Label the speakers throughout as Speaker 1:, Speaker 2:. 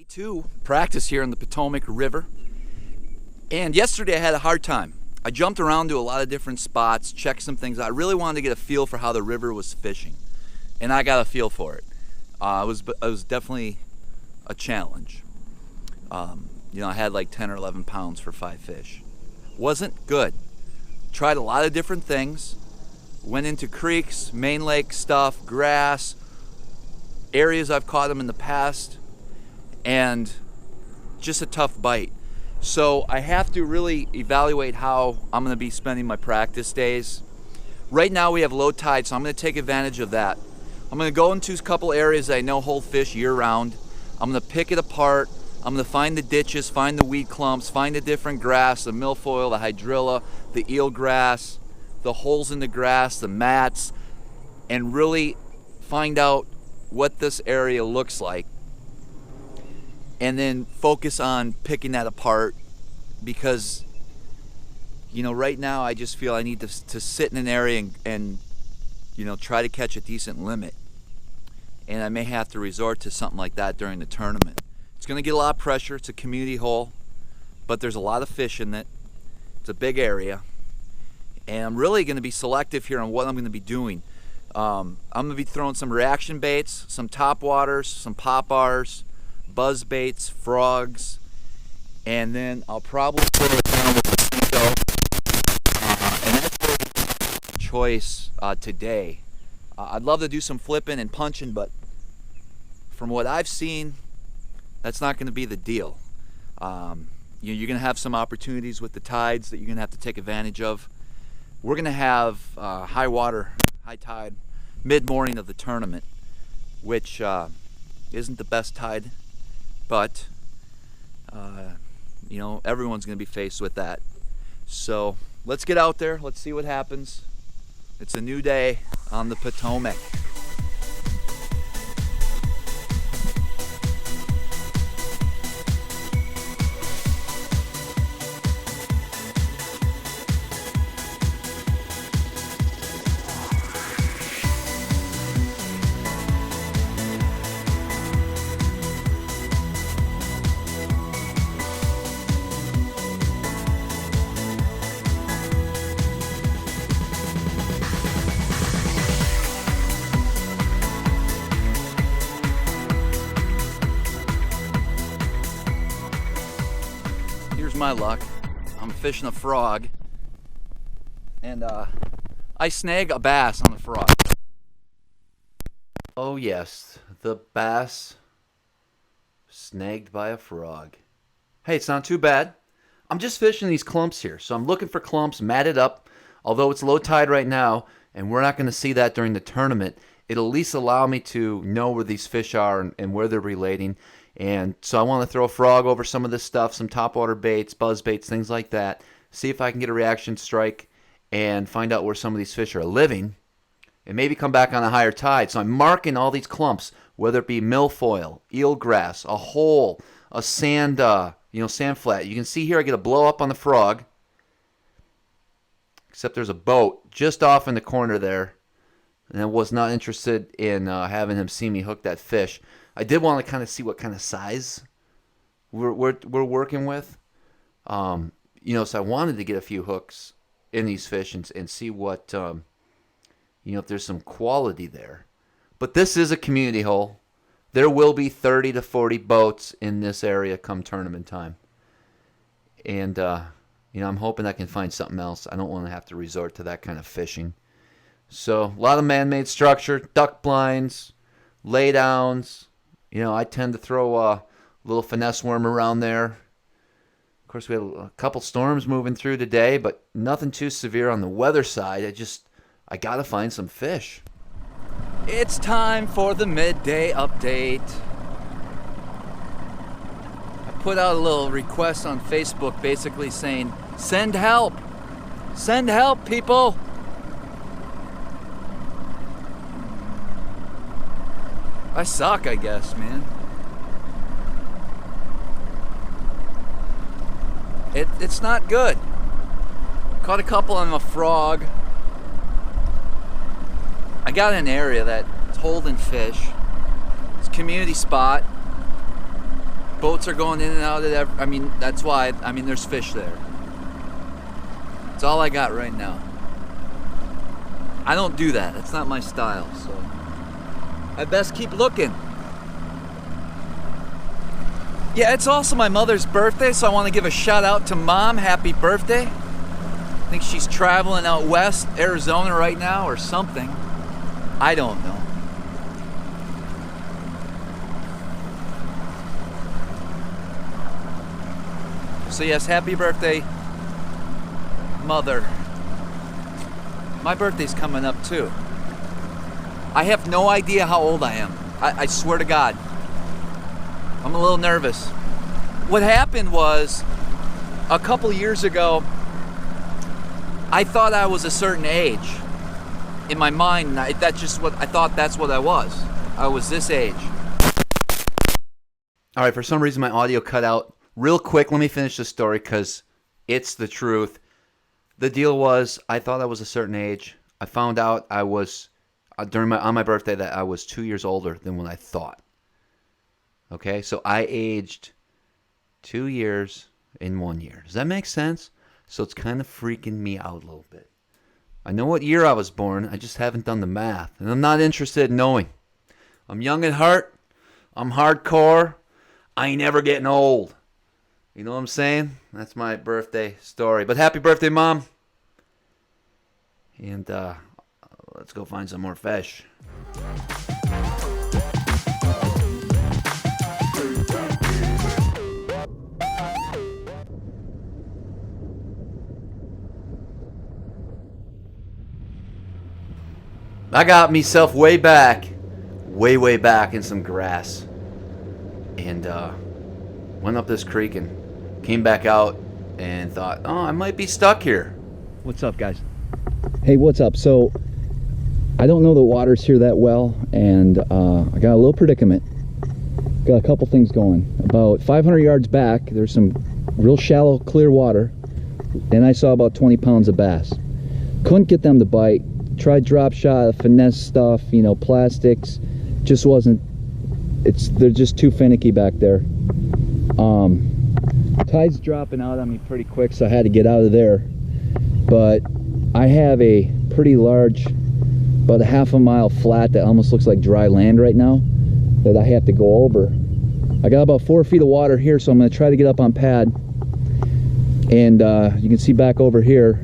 Speaker 1: Day 2 practice here in the Potomac River. And yesterday I had a hard time. I jumped around to a lot of different spots, checked some things. I really wanted to get a feel for how the river was fishing, and I got a feel for it. It was definitely a challenge. I had like 10 or 11 pounds for 5 fish. Wasn't good. Tried a lot of different things. Went into creeks, main lake stuff, grass, areas I've caught them in the past, and just a tough bite. So I have to really evaluate how I'm going to be spending my practice days. Right now we have low tide, so I'm going to take advantage of that. I'm going to go into a couple areas that I know hold fish year-round. I'm going to pick it apart. I'm going to find the ditches, find the weed clumps, find the different grass, the milfoil, the hydrilla, the eelgrass, the holes in the grass, the mats, and really find out what this area looks like. And then focus on picking that apart, because right now I just feel I need to sit in an area and try to catch a decent limit, and I may have to resort to something like that during the tournament. It's going to get a lot of pressure. It's a community hole, but there's a lot of fish in it. It's a big area, and I'm really going to be selective here on what I'm going to be doing. I'm going to be throwing some reaction baits, some top waters, some pop-bars, buzz baits, frogs, and then I'll probably put it down with the Cinco, and that's really choice today. I'd love to do some flipping and punching, but from what I've seen, that's not going to be the deal. You're going to have some opportunities with the tides that you're going to have to take advantage of. We're going to have high water, high tide, mid-morning of the tournament, which isn't the best tide. But, everyone's going to be faced with that. So let's get out there. Let's see what happens. It's a new day on the Potomac. My luck. I'm fishing a frog, and I snag a bass on the frog. Oh yes, the bass snagged by a frog. Hey, it's not too bad. I'm just fishing these clumps here, so I'm looking for clumps matted up. Although it's low tide right now, and we're not going to see that during the tournament, it'll at least allow me to know where these fish are and where they're relating. And so I want to throw a frog over some of this stuff, some topwater baits, buzz baits, things like that. See if I can get a reaction strike and find out where some of these fish are living, and maybe come back on a higher tide. So I'm marking all these clumps, whether it be milfoil, eelgrass, a hole, a sand, sand flat. You can see here I get a blow up on the frog, except there's a boat just off in the corner there, and I was not interested in having him see me hook that fish. I did want to kind of see what kind of size we're working with. So I wanted to get a few hooks in these fish and see what, if there's some quality there. But this is a community hole. There will be 30 to 40 boats in this area come tournament time. And, I'm hoping I can find something else. I don't want to have to resort to that kind of fishing. So a lot of man-made structure, duck blinds, laydowns. I tend to throw a little finesse worm around there. Of course, we had a couple storms moving through today, but nothing too severe on the weather side. I got to find some fish. It's time for the midday update. I put out a little request on Facebook basically saying, send help. Send help, people. I suck, I guess, man. It's not good. Caught a couple on a frog. I got an area that's holding fish. It's a community spot. Boats are going in and out of I mean, that's why, I mean, there's fish there. That's all I got right now. I don't do that. That's not my style, so I best keep looking. Yeah, it's also my mother's birthday, so I want to give a shout out to Mom. Happy birthday. I think she's traveling out west, Arizona right now or something. I don't know. So yes, happy birthday, Mother. My birthday's coming up too. I have no idea how old I am. I swear to God. I'm a little nervous. What happened was, a couple years ago, I thought I was a certain age. In my mind, that's just what I thought. That's what I was. I was this age. All right, for some reason my audio cut out. Real quick, let me finish the story because it's the truth. The deal was, I thought I was a certain age. I found out I was on my birthday that I was 2 years older than what I thought. Okay, so I aged 2 years in 1 year. Does that make sense? So it's kind of freaking me out a little bit. I know what year I was born. I just haven't done the math, and I'm not interested in knowing. I'm young at heart. I'm hardcore. I ain't ever getting old. You know what I'm saying? That's my birthday story. But happy birthday, Mom. And let's go find some more fish. I got myself way back in some grass. And went up this creek and came back out and thought, oh, I might be stuck here. What's up, guys?
Speaker 2: Hey, what's up? So I don't know the waters here that well, and I got a little predicament. Got a couple things going. About 500 yards back, there's some real shallow, clear water, and I saw about 20 pounds of bass. Couldn't get them to bite. Tried drop shot, finesse stuff, you know, plastics. Just wasn't. They're just too finicky back there. Tide's dropping out on me pretty quick, so I had to get out of there. But I have a pretty large, about a half-a-mile flat that almost looks like dry land right now that I have to go over. I got about 4 feet of water here, so I'm going to try to get up on pad. And you can see back over here,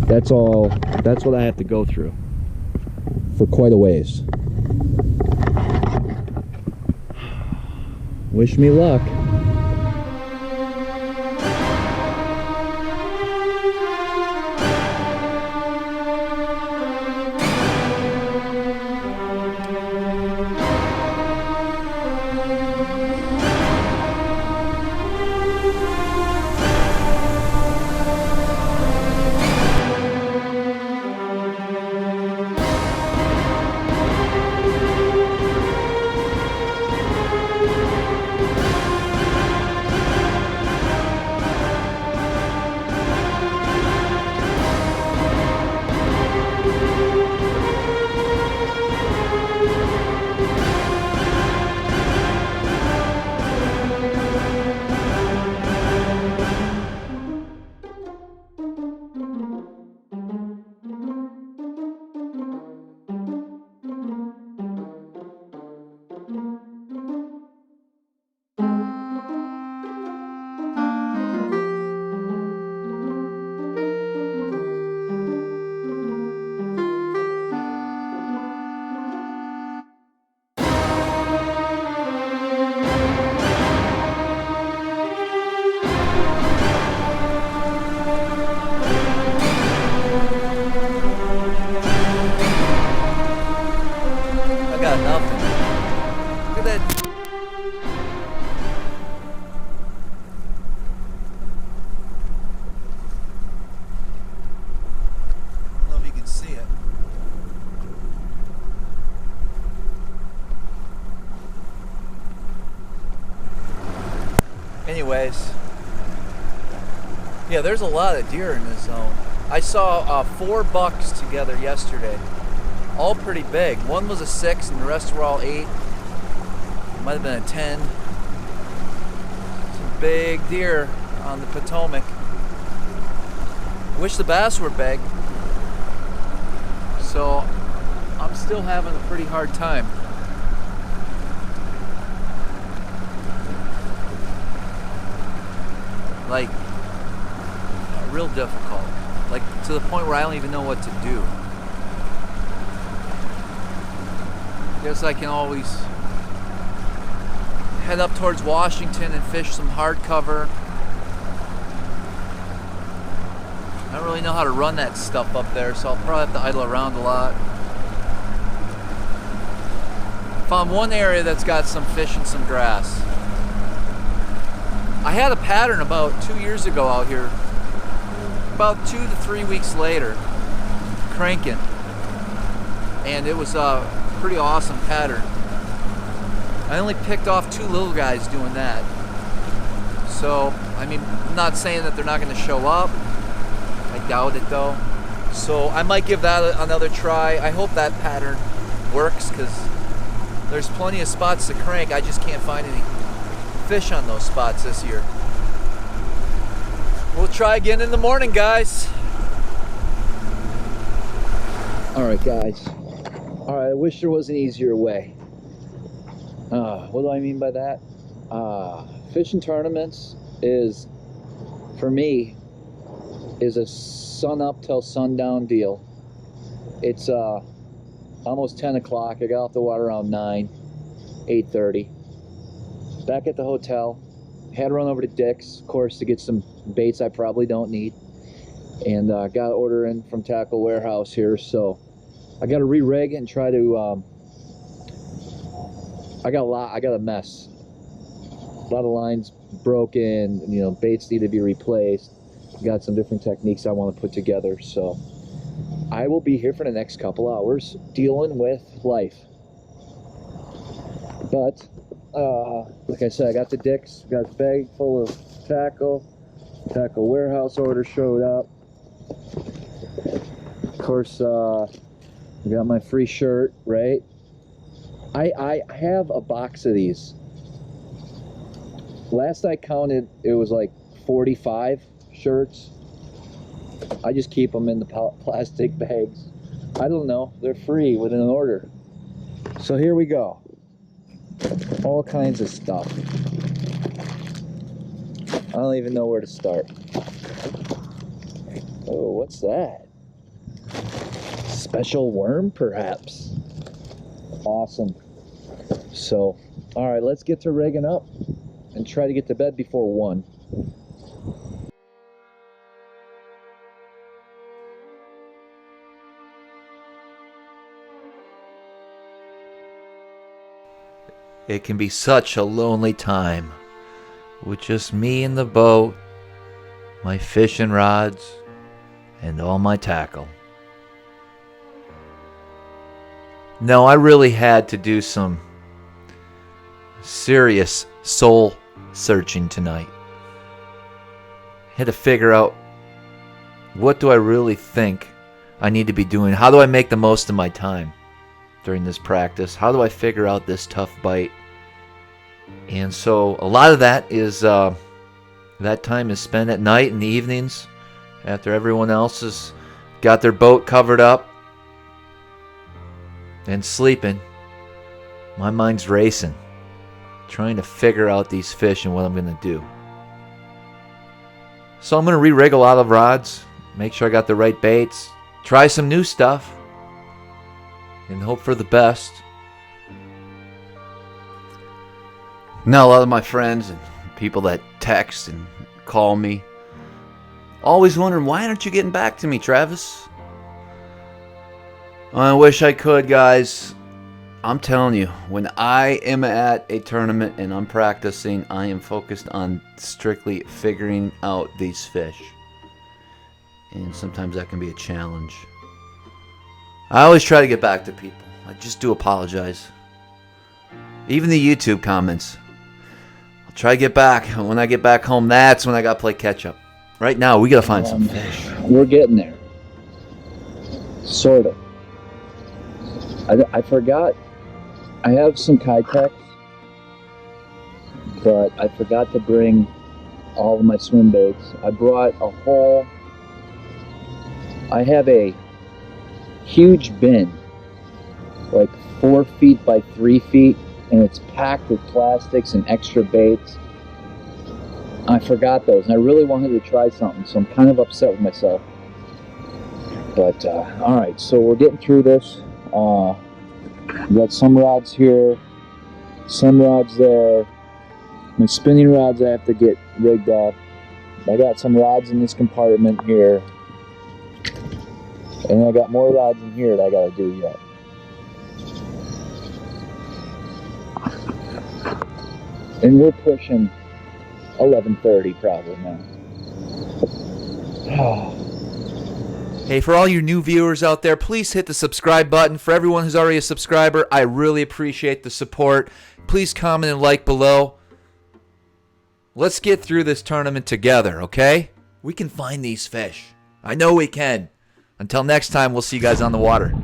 Speaker 2: that's what I have to go through for quite a ways. Wish me luck.
Speaker 1: Anyways, yeah, there's a lot of deer in this zone. I saw 4 bucks together yesterday, all pretty big. One was a 6 and the rest were all 8. Might have been a 10. big deer on the Potomac. Wish the bass were big. So I'm still having a pretty hard time. Like, real difficult. Like, to the point where I don't even know what to do. Guess I can always head up towards Washington and fish some hardcover. I don't really know how to run that stuff up there, so I'll probably have to idle around a lot. Found one area that's got some fish and some grass. I had a pattern about 2 years ago out here, about 2 to 3 weeks later, cranking, and it was a pretty awesome pattern. I only picked off 2 little guys doing that. So, I mean, I'm not saying that they're not going to show up. I doubt it though. So I might give that another try. I hope that pattern works, because there's plenty of spots to crank. I just can't find any fish on those spots this year. We'll try again in the morning, guys.
Speaker 2: Alright guys, alright, I wish there was an easier way. What do I mean by that? Fishing tournaments is, for me, is a sun up till sundown deal. It's almost 10 o'clock. I got off the water around 9, 8:30. Back at the hotel, had to run over to Dick's, of course, to get some baits I probably don't need, and got an order in from Tackle Warehouse here, so I got to re-rig and try to I got a mess. A lot of lines broken, you know, baits need to be replaced. Got some different techniques I want to put together, so I will be here for the next couple hours dealing with life. But like I said, I got the Dick's, got a bag full of tackle Warehouse order showed up. Of course, I got my free shirt, right? I have a box of these. Last I counted, it was like 45 shirts. I just keep them in the plastic bags. I don't know, they're free with an order. So here we go. All kinds of stuff. I don't even know where to start. Oh, what's that? Special worm, perhaps? Awesome. So, alright, let's get to rigging up and try to get to bed before 1.
Speaker 1: It can be such a lonely time with just me in the boat, my fishing rods, and all my tackle. No, I really had to do some serious soul searching tonight. Had to figure out, what do I really think I need to be doing? How do I make the most of my time during this practice? How do I figure out this tough bite? And so a lot of that is that time is spent at night in the evenings after everyone else has got their boat covered up and sleeping. My mind's racing, trying to figure out these fish and what I'm going to do. So I'm going to re-rig a lot of rods, make sure I got the right baits, try some new stuff, and hope for the best. Now, a lot of my friends and people that text and call me always wondering, why aren't you getting back to me, Travis? I wish I could, guys. I'm telling you, when I am at a tournament and I'm practicing, I am focused on strictly figuring out these fish. And sometimes that can be a challenge. I always try to get back to people. I just do apologize. Even the YouTube comments. I'll try to get back. When I get back home, that's when I got to play catch up. Right now, we got to find some fish.
Speaker 2: We're getting there. Sort of. I forgot. I have some Kitechs, but I forgot to bring all of my swim baits. I brought a whole, I have a huge bin, like 4 feet by 3 feet, and it's packed with plastics and extra baits. I forgot those, and I really wanted to try something, so I'm kind of upset with myself. But all right, so we're getting through this. We got some rods here, some rods there. My spinning rods I have to get rigged up. I got some rods in this compartment here, and I got more rods in here that I gotta do yet. And we're pushing 11:30 probably now.
Speaker 1: Hey, for all you new viewers out there, please hit the subscribe button. For everyone who's already a subscriber, I really appreciate the support. Please comment and like below. Let's get through this tournament together, okay? We can find these fish. I know we can. Until next time, we'll see you guys on the water.